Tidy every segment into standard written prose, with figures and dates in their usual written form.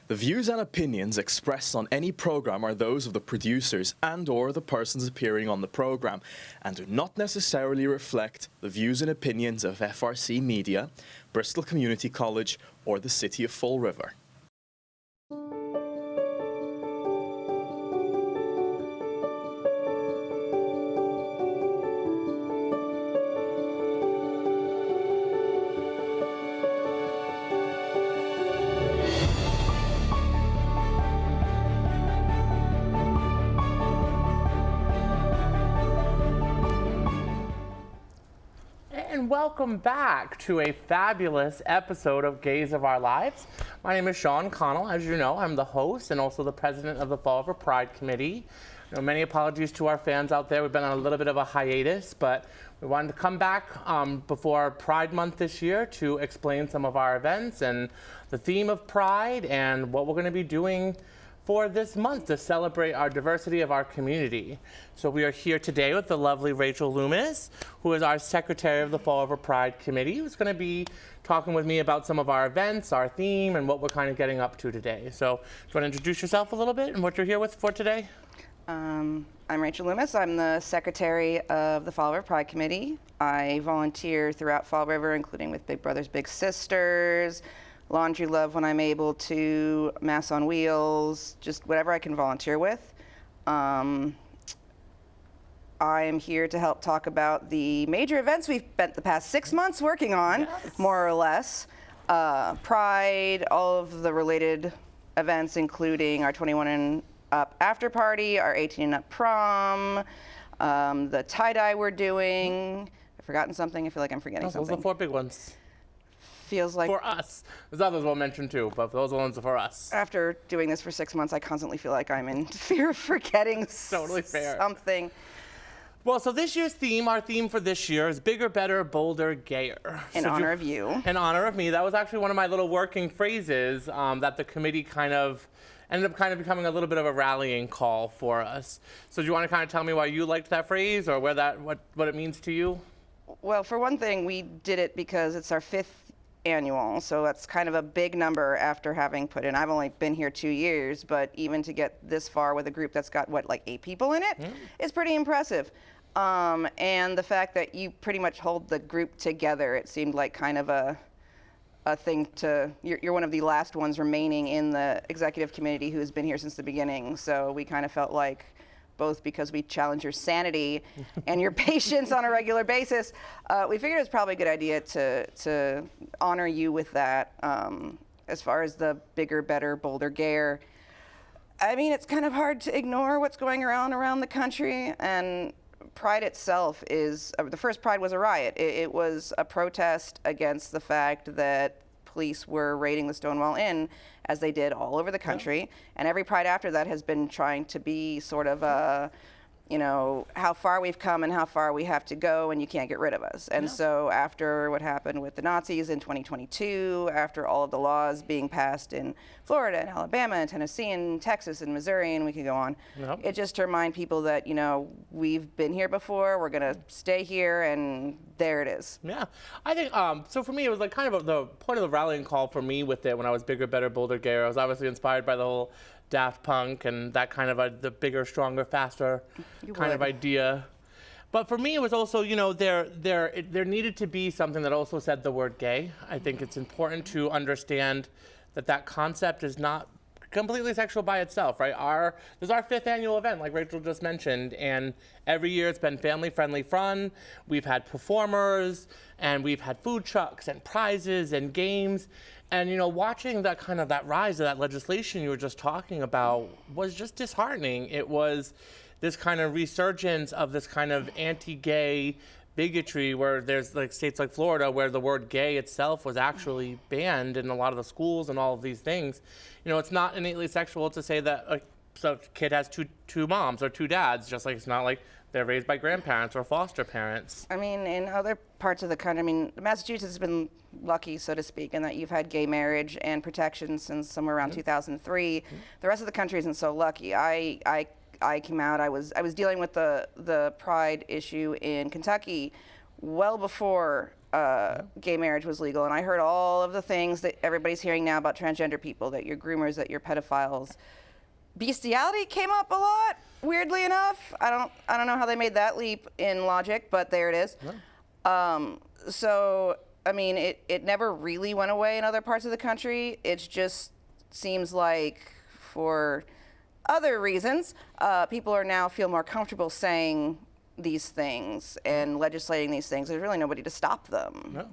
The views and opinions expressed on any program are those of the producers and/or the persons appearing on the program and do not necessarily reflect the views and opinions of FRC Media, Bristol Community College, or the City of Fall River. And welcome back to a fabulous episode of Gays of Our Lives. My name is Sean Connell. As you know, I'm the host and also the president of the Fall River Pride Committee. Many apologies to our fans out there. We've been on a little bit of a hiatus, but we wanted to come back before Pride Month this year to explain some of our events and the theme of Pride and what we're going to be doing for this month to celebrate our diversity of our community. So we are here today with the lovely Rachel Loomis, who is our secretary of the Fall River Pride Committee, who's going to be talking with me about some of our events, our theme, and what we're kind of getting up to today. So do you want to introduce yourself a little bit and what you're here with for today? I'm Rachel Loomis. I'm the secretary of the Fall River Pride Committee. I volunteer throughout Fall River, including with Big Brothers Big Sisters, Laundry Love when I'm able to, Mass on Wheels, just whatever I can volunteer with. I am here to help talk about the major events we've spent the past 6 months working on, Yes. more or less. Pride, all of the related events, including our 21 and up after party, our 18 and up prom, the tie-dye we're doing. I've forgotten something. I feel like I'm forgetting Those are something. the 4 big ones. Feels like For us. There's others we'll mention too, but those are the ones for us. after doing this for 6 months, I constantly feel like I'm in fear of forgetting Totally fair. something. Well, so this year's theme, our theme for this year is Bigger, Better, Bolder, Gayer. In honor of you. In honor of me. That was actually one of my little working phrases that the committee kind of ended up becoming a little bit of a rallying call for us. So do you want to kind of tell me why you liked that phrase or what it means to you? Well, for one thing, we did it because it's our 5th annual, so that's kind of a big number after having put in. I've only been here 2 years, but even to get this far with a group that's got, like 8 people in it, is pretty impressive. And the fact that you pretty much hold the group together, it seemed like kind of a thing to, you're one of the last ones remaining in the executive committee who's been here since the beginning, so we kind of felt like, both because we challenge your sanity and your patience on a regular basis, we figured it was probably a good idea to honor you with that. As far as the bigger, better, bolder, gayer, I mean, it's kind of hard to ignore what's going around the country, and Pride itself is, the first Pride was a riot. It was a protest against the fact that police were raiding the Stonewall Inn, as they did all over the country. And every Pride after that has been trying to be sort of a, how far we've come and how far we have to go, and you can't get rid of us. And so after what happened with the Nazis in 2022, after all of the laws being passed in Florida and Alabama and Tennessee and Texas and Missouri, and we could go on, it just to remind people that, we've been here before, we're gonna stay here, and there it is. Yeah, I think, so for me, it was like kind of the point of the rallying call for me with it when I was Bigger, Better, Bolder, Gayer. I was obviously inspired by the whole Daft Punk and that kind of the bigger, stronger, faster kind of idea. But for me, it was also, there needed to be something that also said the word gay. I think it's important to understand that concept is not completely sexual by itself, right? This is our 5th annual event, like Rachel just mentioned, and every year it's been family-friendly fun. We've had performers, and we've had food trucks and prizes and games. And, watching that rise of that legislation you were just talking about was just disheartening. It was this kind of resurgence of this kind of anti-gay bigotry where there's like states like Florida where the word gay itself was actually banned in a lot of the schools and all of these things. It's not innately sexual to say that a kid has two moms or 2 dads, just like it's not like they're raised by grandparents or foster parents. I mean, in other parts of the country, Massachusetts has been lucky, so to speak, in that you've had gay marriage and protection since somewhere around 2003. The rest of the country isn't so lucky. I came out, I was dealing with the pride issue in Kentucky well before gay marriage was legal, and I heard all of the things that everybody's hearing now about transgender people, that you're groomers, that you're pedophiles. Bestiality came up a lot, weirdly enough. I don't know how they made that leap in logic, but there it is. Yeah. So, I mean, it never really went away in other parts of the country. It just seems like for other reasons, people are now feel more comfortable saying these things and legislating these things. There's really nobody to stop them. No.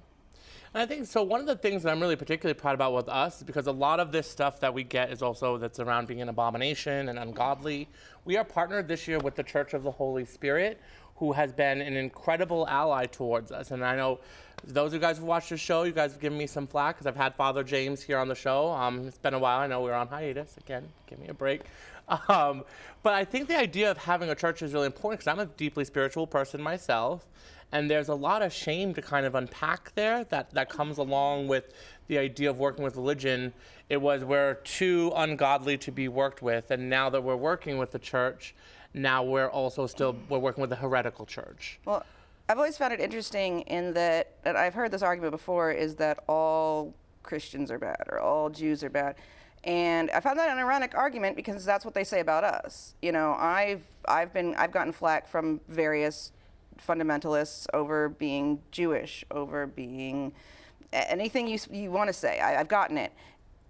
And I think, so one of the things that I'm really particularly proud about with us, because a lot of this stuff that we get is also that's around being an abomination and ungodly. We are partnered this year with the Church of the Holy Spirit, who has been an incredible ally towards us. And I know those of you guys who watched the show, you guys have given me some flack because I've had Father James here on the show. It's been a while. I know we were on hiatus. Again, give me a break. But I think the idea of having a church is really important because I'm a deeply spiritual person myself. And there's a lot of shame to kind of unpack there that comes along with the idea of working with religion. It was we're too ungodly to be worked with. And now that we're working with the church, now we're also we're working with the heretical church. Well, I've always found it interesting in that, and I've heard this argument before, is that all Christians are bad or all Jews are bad. And I found that an ironic argument because that's what they say about us. You know, I've gotten flack from various fundamentalists over being Jewish, over being anything you want to say. I've gotten it.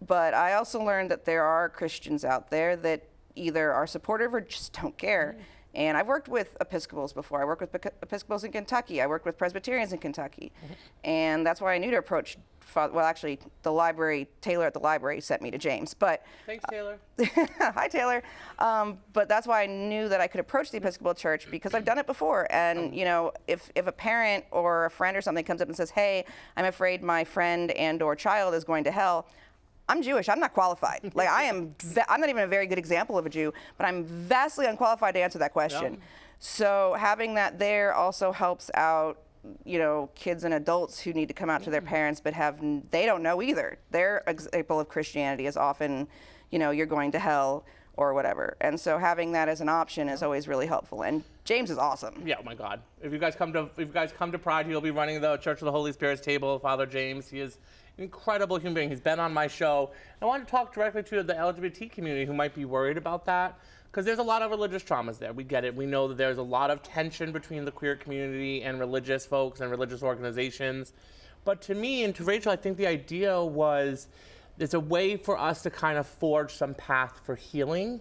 But I also learned that there are Christians out there that either are supportive or just don't care. And I've worked with Episcopals before. I worked with Episcopals in Kentucky. I worked with Presbyterians in Kentucky. And that's why I knew to approach, well, actually, Taylor at the library sent me to James. But thanks, Taylor. Hi, Taylor. But that's why I knew that I could approach the Episcopal Church because I've done it before. And, you know, if a parent or a friend or something comes up and says, hey, I'm afraid my friend and or child is going to hell, I'm Jewish. I'm not qualified. Like I'm not even a very good example of a Jew, but I'm vastly unqualified to answer that question. Yep. So having that there also helps out, you know, kids and adults who need to come out to their parents, but they don't know either. Their example of Christianity is often, you know, you're going to hell or whatever. And so having that as an option is always really helpful. And James is awesome. Yeah, oh my God. If you guys come to Pride, he'll be running the Church of the Holy Spirit's table. Father James, he is incredible human being. He's been on my show. I want to talk directly to the LGBT community who might be worried about that because there's a lot of religious traumas there. We get it. We know that there's a lot of tension between the queer community and religious folks and religious organizations. But to me and to Rachel, I think the idea was there's a way for us to kind of forge some path for healing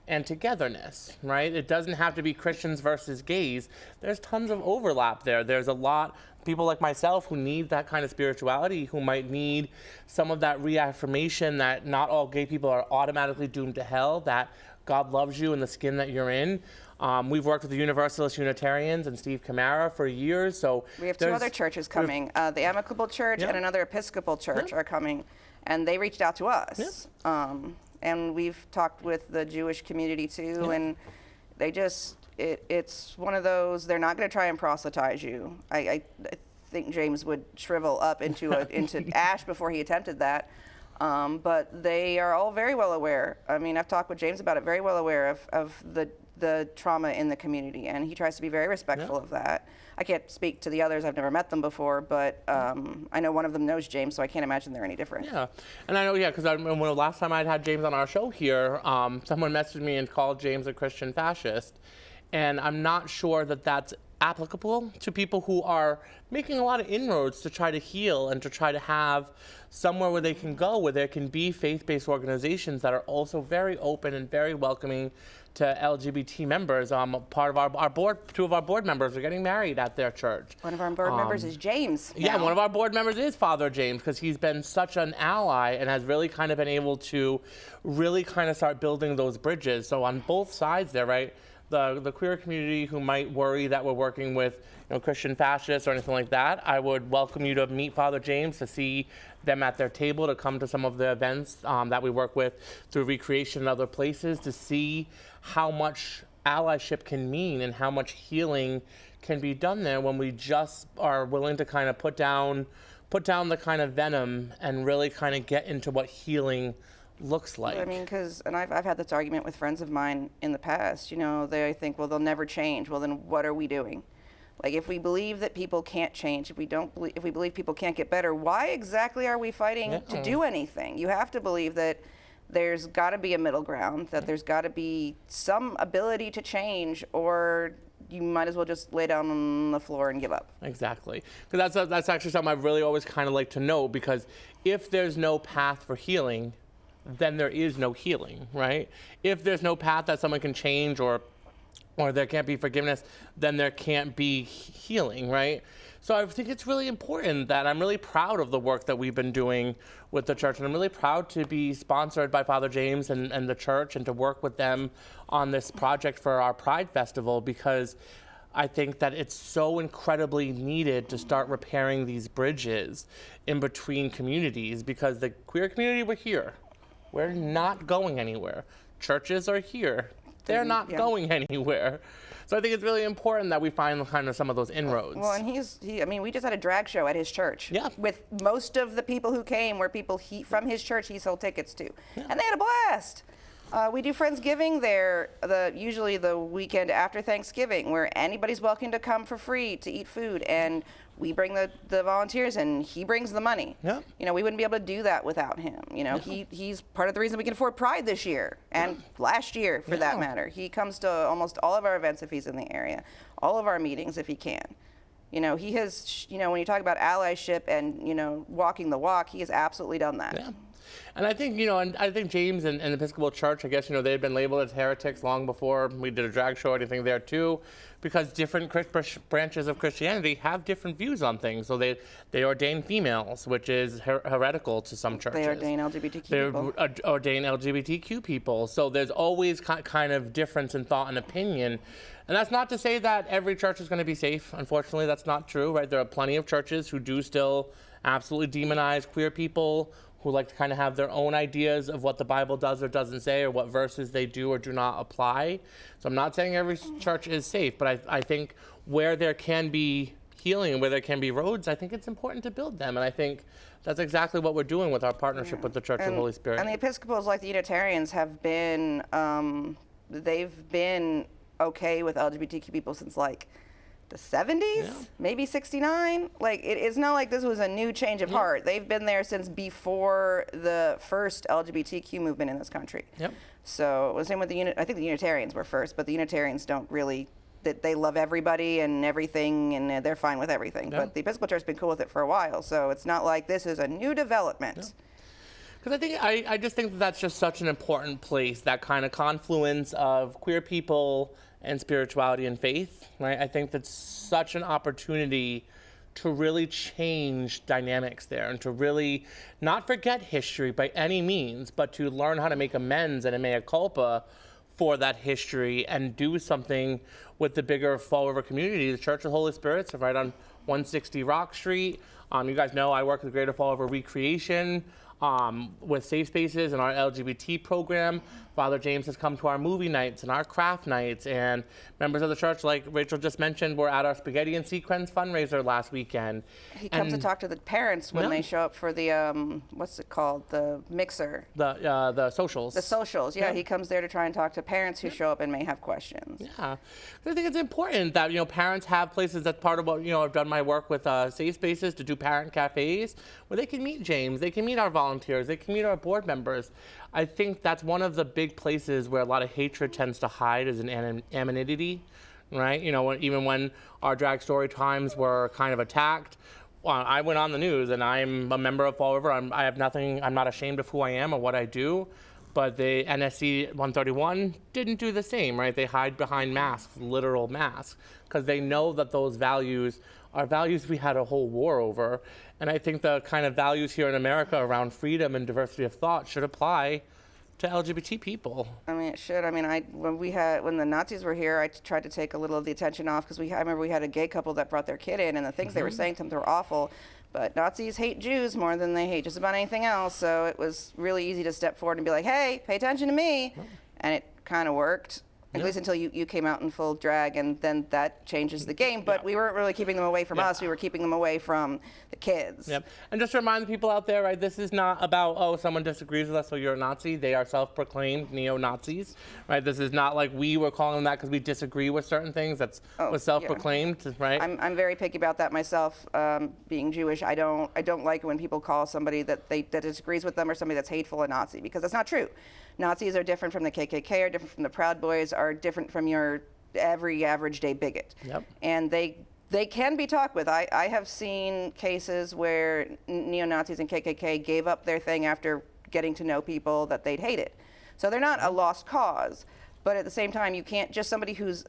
and togetherness, right? It doesn't have to be Christians versus gays. There's tons of overlap there. There's a lot people like myself who need that kind of spirituality, who might need some of that reaffirmation that not all gay people are automatically doomed to hell, that God loves you in the skin that you're in. We've worked with the Universalist Unitarians and Steve Camara for years. So we have two other churches coming. The Amicable Church and another Episcopal Church are coming, and they reached out to us. And we've talked with the Jewish community too, and they just, it's one of those, they're not going to try and proselytize you. I think James would shrivel up into ash before he attempted that. But they are all very well aware. I mean, I've talked with James about it, very well aware of the trauma in the community, and he tries to be very respectful of that. I can't speak to the others. I've never met them before, but I know one of them knows James, so I can't imagine they're any different. Yeah, and I know, because I remember when the last time I'd had James on our show here, someone messaged me and called James a Christian fascist, and I'm not sure that that's applicable to people who are making a lot of inroads to try to heal and to try to have somewhere where they can go, where there can be faith-based organizations that are also very open and very welcoming to LGBT members. Part of our board, two of our board members are getting married at their church. One of our board members is James. Yeah, one of our board members is Father James, because he's been such an ally and has really kind of been able to really kind of start building those bridges. So on both sides there, right? The queer community who might worry that we're working with Christian fascists or anything like that, I would welcome you to meet Father James, to see them at their table, to come to some of the events that we work with through Recreation and other places, to see how much allyship can mean and how much healing can be done there when we just are willing to kind of put down the kind of venom and really kind of get into what healing looks like. I mean, and I've had this argument with friends of mine in the past. They think, well, they'll never change. Well, then what are we doing? Like, if we believe that people can't change, if we believe people can't get better, why exactly are we fighting to do anything? You have to believe that there's got to be a middle ground, that there's got to be some ability to change, or you might as well just lay down on the floor and give up. Exactly. Because that's actually something I really always kind of like to know, because if there's no path for healing, then there is no healing, right? If there's no path that someone can change, or there can't be forgiveness, then there can't be healing, right? So I think it's really important that I'm really proud of the work that we've been doing with the church, and I'm really proud to be sponsored by Father James and the church, and to work with them on this project for our Pride Festival, because I think that it's so incredibly needed to start repairing these bridges in between communities, because the queer community, we're here. We're not going anywhere. Churches are here. They're not going anywhere. So I think it's really important that we find kind of some of those inroads. Well, and we just had a drag show at his church. Yeah. With most of the people who came were people from his church he sold tickets to. Yeah. And they had a blast. We do Friendsgiving there, usually the weekend after Thanksgiving, where anybody's welcome to come for free to eat food, and we bring the volunteers and he brings the money. Yeah. You know, we wouldn't be able to do that without him. You know, he's part of the reason we can afford Pride this year, and last year for that matter. He comes to almost all of our events if he's in the area, all of our meetings if he can. You know, he has, when you talk about allyship and, walking the walk, he has absolutely done that. Yeah. And I think, and I think James and the Episcopal Church, I guess, they had been labeled as heretics long before we did a drag show or anything there too, because different branches of Christianity have different views on things. So they ordain females, which is heretical to some churches. They ordain LGBTQ people. They ordain LGBTQ people. So there's always kind of difference in thought and opinion. And that's not to say that every church is going to be safe. Unfortunately, that's not true, right? There are plenty of churches who do still absolutely demonize queer people, who like to kind of have their own ideas of what the Bible does or doesn't say, or what verses they do or do not apply. So I'm not saying every church is safe, but I think where there can be healing and where there can be roads, I think it's important to build them. And I think that's exactly what we're doing with our partnership with the Church of the Holy Spirit. And the Episcopals, like the Unitarians, have been, they've been okay with LGBTQ people since like the 70s, maybe 69. Like, it's not like this was a new change of heart. They've been there since before the first LGBTQ movement in this country. Yep. So, the same with I think the Unitarians were first, but the Unitarians don't really, they love everybody and everything, and they're fine with everything. But the Episcopal Church has been cool with it for a while, so it's not like this is a new development. Because I just think that's just such an important place, that kind of confluence of queer people and spirituality and faith, right? I think that's such an opportunity to really change dynamics there, and to really not forget history by any means, but to learn how to make amends and a mea culpa for that history, and do something with the bigger Fall River community. The Church of the Holy Spirit, so right on 160 Rock Street. You guys know I work with Greater Fall River Recreation with Safe Spaces and our LGBT program. Father James has come to our movie nights and our craft nights, and members of the church, like Rachel just mentioned, were at our Spaghetti and Sequins fundraiser last weekend. He comes to talk to the parents when they show up for the, what's it called, the mixer? The socials. The socials, he comes there to try and talk to parents who show up and may have questions. Yeah, I think it's important that, parents have places. That's part of what, I've done my work with Safe Spaces, to do parent cafes, where they can meet James, they can meet our volunteers, they can meet our board members. I think that's one of the big places where a lot of hatred tends to hide, is in anonymity, right? Even when our drag story times were kind of attacked, I went on the news, and I'm a member of Fall River. I have nothing, I'm not ashamed of who I am or what I do, but the NSC 131 didn't do the same, right? They hide behind masks, literal masks, because they know that those values are values we had a whole war over. And I think the kind of values here in America around freedom and diversity of thought should apply to LGBT people. I mean, it should. I mean, when the Nazis were here, I tried to take a little of the attention off, because I remember we had a gay couple that brought their kid in, and the things they were saying to them were awful. But Nazis hate Jews more than they hate just about anything else. So it was really easy to step forward and be like, hey, pay attention to me. And it kind of worked At least until you came out in full drag, and then that changes the game. But we weren't really keeping them away from us. We were keeping them away from the kids. Yep. And just to remind the people out there, right, this is not about, oh, someone disagrees with us, so you're a Nazi. They are self-proclaimed neo-Nazis, right? This is not like we were calling them that because we disagree with certain things. That's was self-proclaimed, right? I'm very picky about that myself. Being Jewish, I don't like it when people call somebody that disagrees with them or somebody that's hateful a Nazi, because that's not true. Nazis are different from the KKK, are different from the Proud Boys, are different from your every average day bigot. Yep. And they can be talked with. I have seen cases where neo-Nazis and KKK gave up their thing after getting to know people that they'd hated. So they're not a lost cause, but at the same time, you can't just somebody who's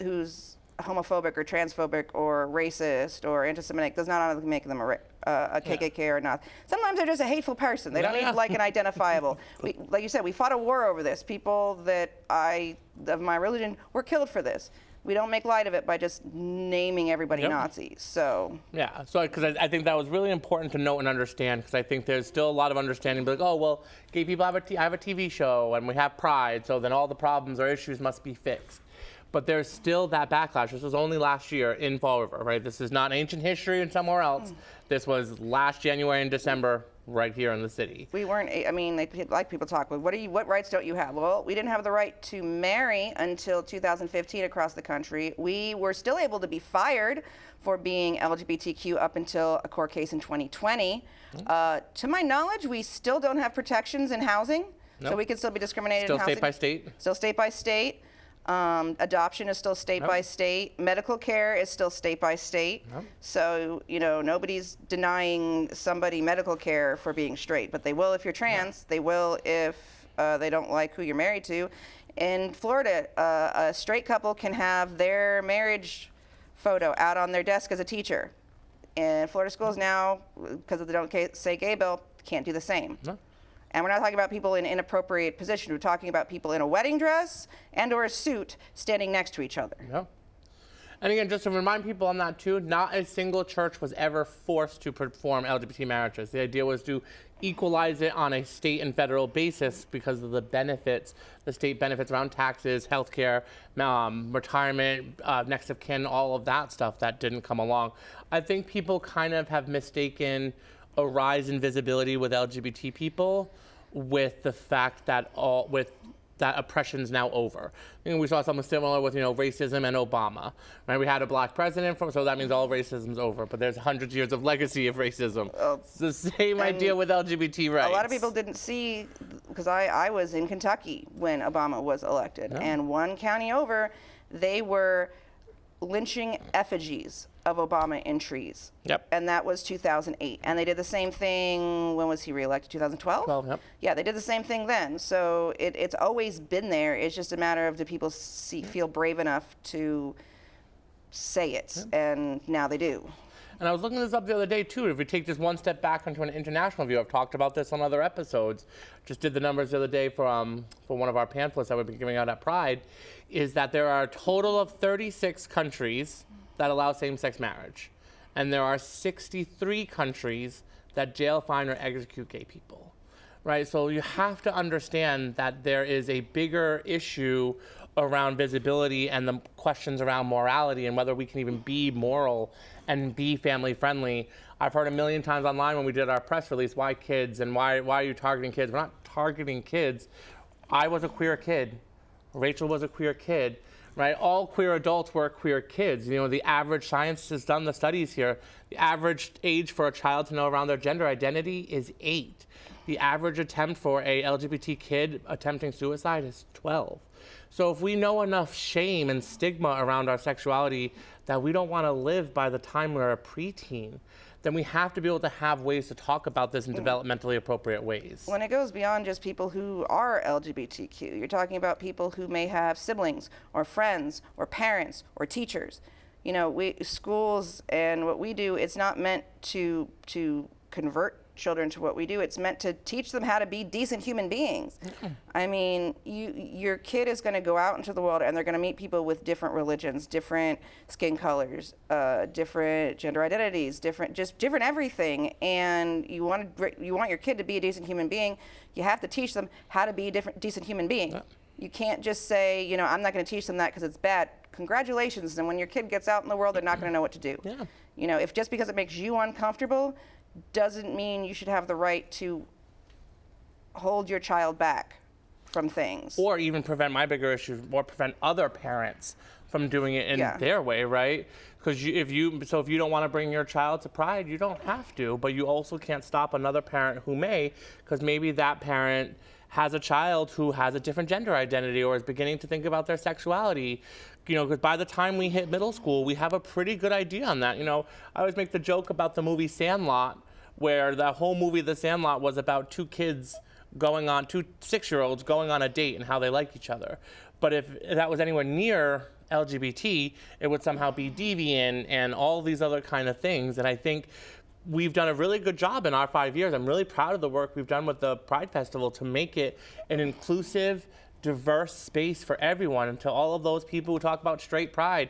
homophobic or transphobic or racist or anti-Semitic does not automatically make them a KKK or not. Sometimes they're just a hateful person. They don't need like an identifiable. Like you said, we fought a war over this. People that of my religion were killed for this. We don't make light of it by just naming everybody Nazis. So yeah, so because I think that was really important to know and understand, because I think there's still a lot of understanding. Like, oh well, gay people have a TV show and we have Pride, so then all the problems or issues must be fixed. But there's still that backlash. This was only last year in Fall River, right? This is not ancient history and somewhere else. This was last January and December right here in the city. We weren't, I mean, like people talk, well, what rights don't you have? Well, we didn't have the right to marry until 2015 across the country. We were still able to be fired for being LGBTQ up until a court case in 2020. To my knowledge, we still don't have protections in housing. Nope. So we can still be discriminated in housing. Still state by state? Still state by state. Adoption is still state by state. Medical care is still state by state. So, nobody's denying somebody medical care for being straight, but they will if you're trans. They will if they don't like who you're married to. In Florida, a straight couple can have their marriage photo out on their desk as a teacher. In Florida schools now, because of the Don't Say Gay bill, can't do the same. And we're not talking about people in inappropriate positions. We're talking about people in a wedding dress and or a suit standing next to each other. And again, just to remind people on that too, not a single church was ever forced to perform LGBT marriages. The idea was to equalize it on a state and federal basis because of the benefits, the state benefits around taxes, healthcare, retirement, next of kin, all of that stuff that didn't come along. I think people kind of have mistaken a rise in visibility with LGBT people with the fact that that oppression's now over. We saw something similar with racism and Obama. Right? We had a black president, so that means all racism's over. But there's hundreds of years of legacy of racism. It's the same idea with LGBT rights. A lot of people didn't see, because I was in Kentucky when Obama was elected, and one county over, they were lynching effigies of Obama in trees. And that was 2008. And they did the same thing, when was he reelected? 2012? Yeah, they did the same thing then. So it's always been there. It's just a matter of do people feel brave enough to say it, and now they do. And I was looking this up the other day too. If we take just one step back into an international view, I've talked about this on other episodes. Just did the numbers the other day for one of our pamphlets that we've been giving out at Pride, is that there are a total of 36 countries that allow same-sex marriage. And there are 63 countries that jail, fine, or execute gay people, right? So you have to understand that there is a bigger issue around visibility and the questions around morality and whether we can even be moral and be family-friendly. I've heard a million times online when we did our press release, why kids and why are you targeting kids? We're not targeting kids. I was a queer kid. Rachel was a queer kid. Right, all queer adults were queer kids. The average, science has done the studies here, the average age for a child to know around their gender identity is 8. The average attempt for a LGBT kid attempting suicide is 12. So if we know enough shame and stigma around our sexuality that we don't want to live by the time we're a preteen, then we have to be able to have ways to talk about this in developmentally appropriate ways. When it goes beyond just people who are LGBTQ, you're talking about people who may have siblings or friends or parents or teachers. Schools and what we do, it's not meant to convert children to what we do. It's meant to teach them how to be decent human beings. I mean, your kid is going to go out into the world and they're going to meet people with different religions, different skin colors, different gender identities, different everything. And you want your kid to be a decent human being. You have to teach them how to be a decent human being. You can't just say, you know, I'm not going to teach them that because it's bad. Congratulations. And when your kid gets out in the world, they're not going to know what to do. Yeah. You know, if just because it makes you uncomfortable doesn't mean you should have the right to hold your child back from things. Or even prevent my bigger issue, or prevent other parents from doing it in their way, right? Because if you don't want to bring your child to Pride, you don't have to, but you also can't stop another parent who may, because maybe that parent has a child who has a different gender identity or is beginning to think about their sexuality. You know, because by the time we hit middle school, we have a pretty good idea on that. You know, I always make the joke about the movie Sandlot, where the whole movie The Sandlot was about two 6-year-olds going on a date and how they like each other. But if that was anywhere near LGBT, it would somehow be deviant and all these other kind of things. And I think we've done a really good job in our 5 years. I'm really proud of the work we've done with the Pride Festival to make it an inclusive, diverse space for everyone. And to all of those people who talk about straight pride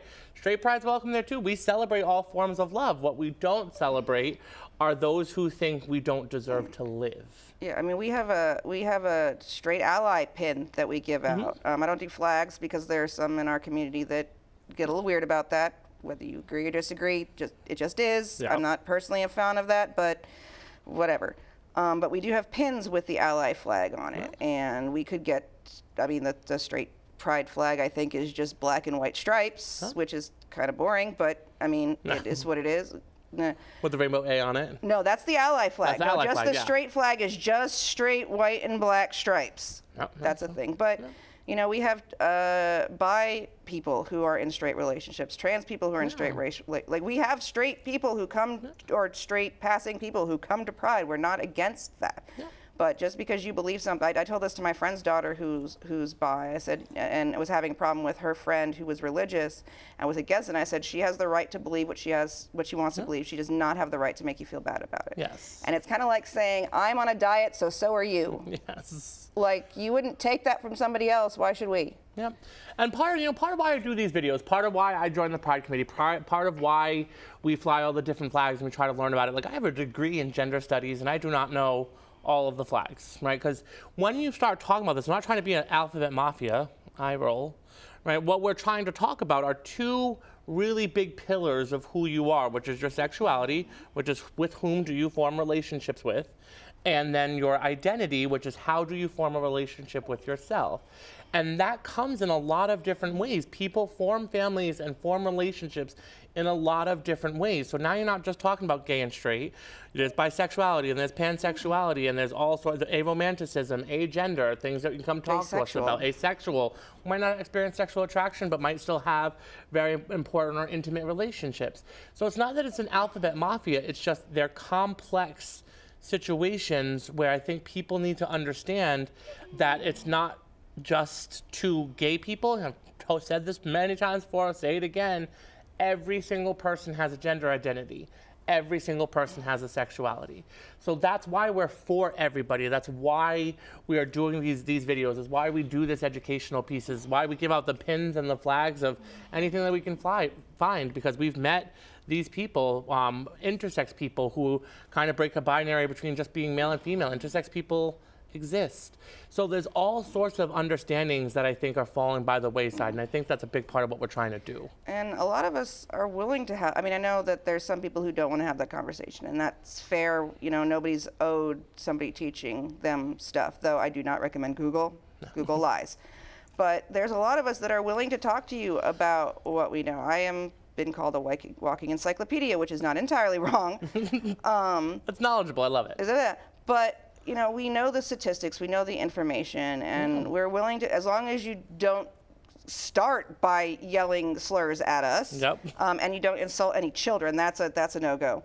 Pride's welcome there too. We celebrate all forms of love. What we don't celebrate are those who think we don't deserve to live. Yeah, I mean, we have a straight ally pin that we give out. I don't do flags because there are some in our community that get a little weird about that. Whether you agree or disagree, it just is. Yeah. I'm not personally a fan of that, but whatever. But we do have pins with the ally flag on it, and we could get. I mean, the straight pride flag I think is just black and white stripes, which is kind of boring, but I mean, it is what it is. With the rainbow A on it? No, that's the ally flag. That's the ally just flag, the straight flag is just straight white and black stripes. That's a thing. But, you know, we have bi people who are in straight relationships, trans people who are in straight like we have straight people who come, or straight passing people who come to Pride. We're not against that. But just because you believe something, I told this to my friend's daughter who's bi. I said, and was having a problem with her friend who was religious and was against it. And I said, she has the right to believe what she wants to believe. She does not have the right to make you feel bad about it. Yes. And it's kind of like saying, I'm on a diet, so are you. Yes. Like, you wouldn't take that from somebody else. Why should we? Yep. And part of why I do these videos, part of why I joined the Pride Committee, part of why we fly all the different flags and we try to learn about it. Like, I have a degree in gender studies and I do not know all of the flags, right? Because when you start talking about this, I'm not trying to be an alphabet mafia, eye roll, right? What we're trying to talk about are two really big pillars of who you are, which is your sexuality, which is with whom do you form relationships with, and then your identity, which is how do you form a relationship with yourself. And that comes in a lot of different ways. People form families and form relationships in a lot of different ways. So now you're not just talking about gay and straight. There's bisexuality, and there's pansexuality, and there's all sorts of aromanticism, agender, things that you can come talk to us about. Asexual, who might not experience sexual attraction, but might still have very important or intimate relationships. So it's not that it's an alphabet mafia, it's just they're complex situations where I think people need to understand that it's not just two gay people. I've said this many times before, I'll say it again. Every single person has a gender identity. Every single person has a sexuality. So that's why we're for everybody. That's why we are doing these videos. Is why we do this educational pieces. Why we give out the pins and the flags of anything that we can find, because we've met these people, intersex people who kind of break a binary between just being male and female. Intersex people exist. So there's all sorts of understandings that I think are falling by the wayside, and I think that's a big part of what we're trying to do. And a lot of us are willing to have, I mean, I know that there's some people who don't want to have that conversation, and that's fair. You know, nobody's owed somebody teaching them stuff, though I do not recommend Google. Google lies. But there's a lot of us that are willing to talk to you about what we know. I am been called a walking encyclopedia, which is not entirely wrong. It's knowledgeable, I love it. Is it? But you know, we know the statistics, we know the information, and we're willing to, as long as you don't start by yelling slurs at us, and you don't insult any children, that's a no-go.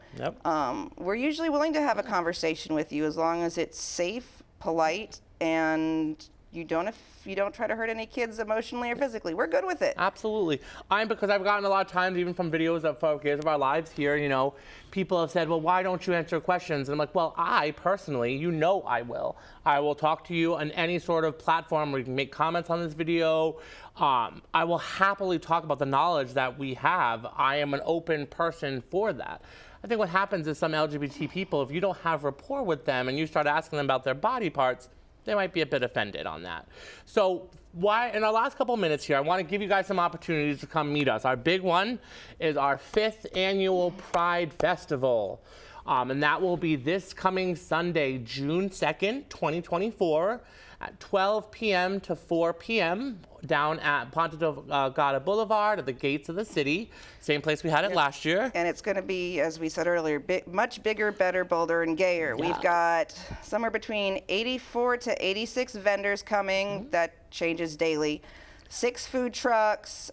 We're usually willing to have a conversation with you as long as it's safe, polite, and you don't try to hurt any kids emotionally or physically. We're good with it. Absolutely. Because I've gotten a lot of times, even from videos of Years of Our Lives here, you know, people have said, well, why don't you answer questions? And I'm like, well, I personally, you know I will. I will talk to you on any sort of platform where you can make comments on this video. I will happily talk about the knowledge that we have. I am an open person for that. I think what happens is some LGBT people, if you don't have rapport with them and you start asking them about their body parts, they might be a bit offended on that. So in our last couple minutes here, I want to give you guys some opportunities to come meet us. Our big one is our 5th annual Pride Festival. And that will be this coming Sunday, June 2nd, 2024, at 12 p.m. to 4 p.m. down at Ponte Delgado Boulevard at the gates of the city. Same place we had it last year. And it's going to be, as we said earlier, much bigger, better, bolder, and gayer. Yeah. We've got somewhere between 84 to 86 vendors coming. That changes daily. 6 food trucks,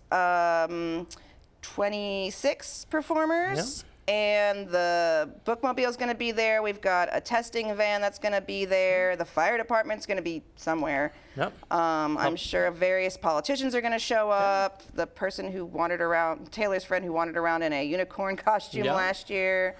26 performers. Yep. And the bookmobile is going to be there. We've got a testing van that's going to be there. The fire department's going to be somewhere. Yep. I'm sure various politicians are going to show up. The person who wandered around, Taylor's friend who wandered around in a unicorn costume last year.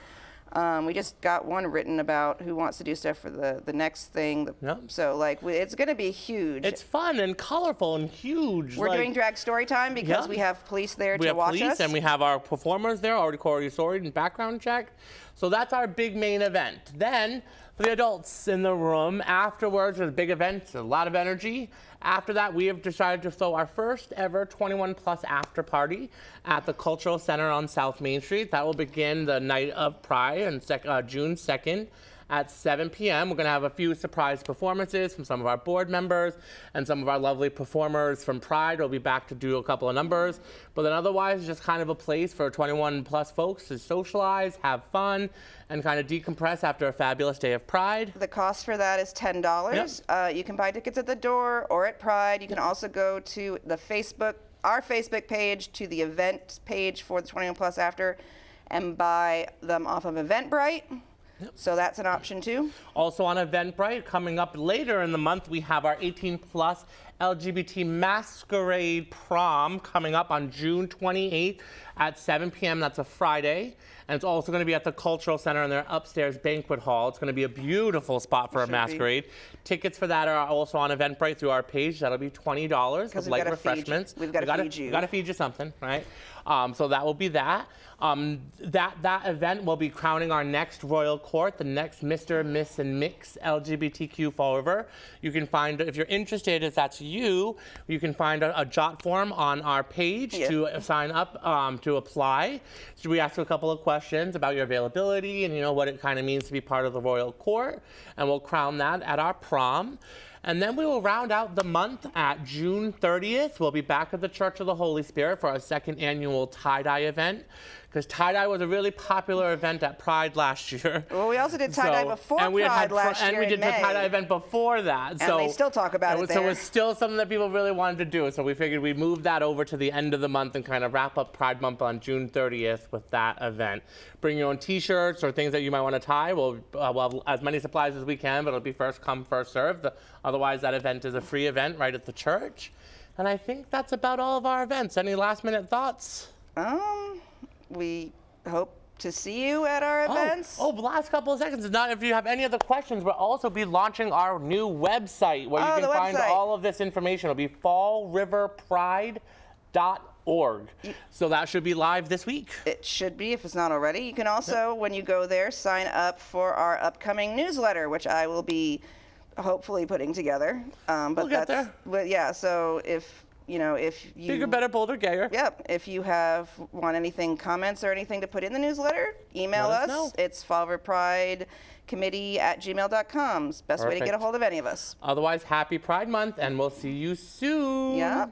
We just got one written about who wants to do stuff for the next thing. So like it's going to be huge. It's fun and colorful and huge. We're doing drag story time because we have police there to watch us. We have police and we have our performers there already storied and background checked. So that's our big main event. Then for the adults in the room, afterwards, there's a big event, a lot of energy. After that, we have decided to throw our first ever 21 plus after party at the Cultural Center on South Main Street. That will begin the night of Pride on June 2nd at 7 p.m. We're going to have a few surprise performances from some of our board members and some of our lovely performers from Pride. We'll be back to do a couple of numbers. But then otherwise, just kind of a place for 21 plus folks to socialize, have fun, and kind of decompress after a fabulous day of Pride. The cost for that is $10. You can buy tickets at the door or at Pride. You can also go to our Facebook page, to the event page for the 21 plus after, and buy them off of Eventbrite. So that's an option too. Also on Eventbrite, coming up later in the month, we have our 18 plus LGBT Masquerade Prom coming up on June 28th at 7 p.m. That's a Friday. And it's also going to be at the Cultural Center in their upstairs banquet hall. It's going to be a beautiful spot for a masquerade. Tickets for that are also on Eventbrite through our page. That'll be $20 with light refreshments. We've got to feed you. We've got to feed you something, right? So that will be that. That event will be crowning our next royal court, the next Mr., Miss, and Mix LGBTQ forever. You can find, if you're interested, if that's you can find a jot form on our page to sign up to apply. So we ask you a couple of questions about your availability and what it kind of means to be part of the royal court, and we'll crown that at our prom. And then we will round out the month at June 30th. We'll be back at the Church of the Holy Spirit for our 2nd annual tie-dye event, because tie-dye was a really popular event at Pride last year. Well, we also did tie-dye before Pride last year. And we did the tie-dye event before that. And they still talk about it there. So it's still something that people really wanted to do. So we figured we'd move that over to the end of the month and kind of wrap up Pride Month on June 30th with that event. Bring your own t-shirts or things that you might want to tie. We'll have as many supplies as we can, but it'll be first come, first served. Otherwise, that event is a free event right at the church. And I think that's about all of our events. Any last minute thoughts? We hope to see you at our events. The last couple of seconds. If you have any other questions, we'll also be launching our new website where you can find all of this information. It'll be fallriverpride.org. So that should be live this week. It should be, if it's not already. You can also, when you go there, sign up for our upcoming newsletter, which I will be hopefully putting together. We'll get there. But yeah, so if you bigger, better, bolder, gayer. Yep. If you want anything, comments or anything to put in the newsletter, email us. Know. It's fallriverpridecommittee@gmail.com. Best way to get a hold of any of us. Otherwise, happy Pride Month, and we'll see you soon. Yeah.